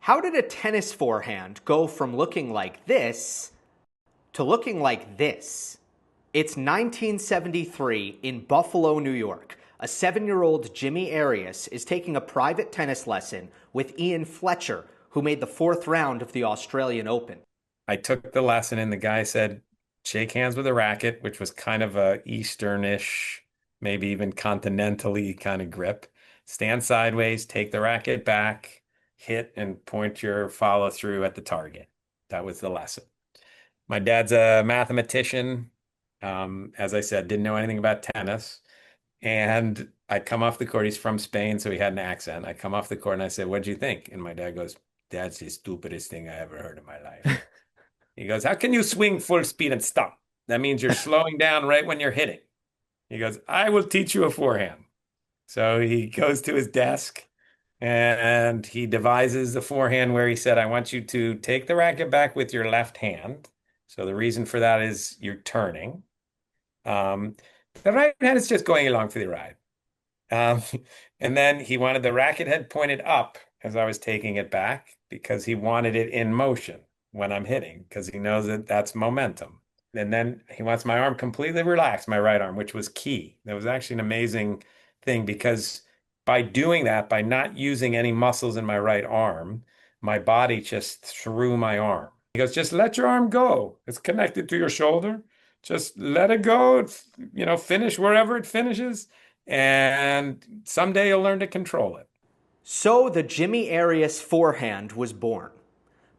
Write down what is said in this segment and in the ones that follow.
How did a tennis forehand go from looking like this to looking like this? It's 1973 in Buffalo, New York. A 7-year-old Jimmy Arias is taking a private tennis lesson with Ian Fletcher, who made the fourth round of the Australian Open. I took the lesson and the guy said, shake hands with a racket, which was kind of a Easternish, maybe even continentally kind of grip. Stand sideways, take the racket back, hit and point your follow through at the target. That was the lesson. My dad's a mathematician. As I said, didn't know anything about tennis. And I come off the court. He's from Spain, so he had an accent. I come off the court and I said, "What'd you think?" And my dad goes, "That's the stupidest thing I ever heard in my life." He goes, "How can you swing full speed and stop? That means you're slowing down right when you're hitting." He goes, "I will teach you a forehand." So he goes to his desk and he devises the forehand where he said, "I want you to take the racket back with your left hand." So the reason for that is you're turning. Um, the right hand is just going along for the ride. Um, and then he wanted the racket head pointed up as I was taking it back because he wanted it in motion when I'm hitting because he knows that that's momentum. And then he wants my arm completely relaxed, my right arm, which was key. That was actually an amazing thing because by doing that, by not using any muscles in my right arm, my body just threw my arm. He goes, just let your arm go. It's connected to your shoulder. Just let it go. Finish wherever it finishes. And someday you'll learn to control it. So the Jimmy Arias forehand was born.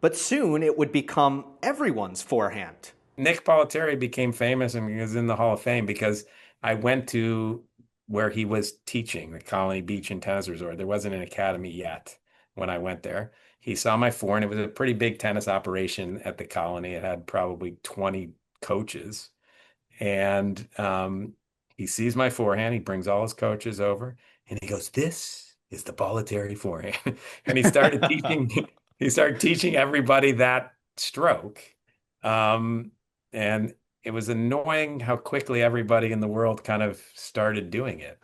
But soon it would become everyone's forehand. Nick Bollettieri became famous and he was in the Hall of Fame because I went to where he was teaching, the Colony Beach and Tennis Resort. There wasn't an academy yet when I went there. He saw my forehand. It was a pretty big tennis operation at the Colony. It had probably 20 coaches. And he sees my forehand. He brings all his coaches over and he goes, "This is the Bollettieri forehand." And he started teaching everybody that stroke. Um, and it was annoying how quickly everybody in the world kind of started doing it.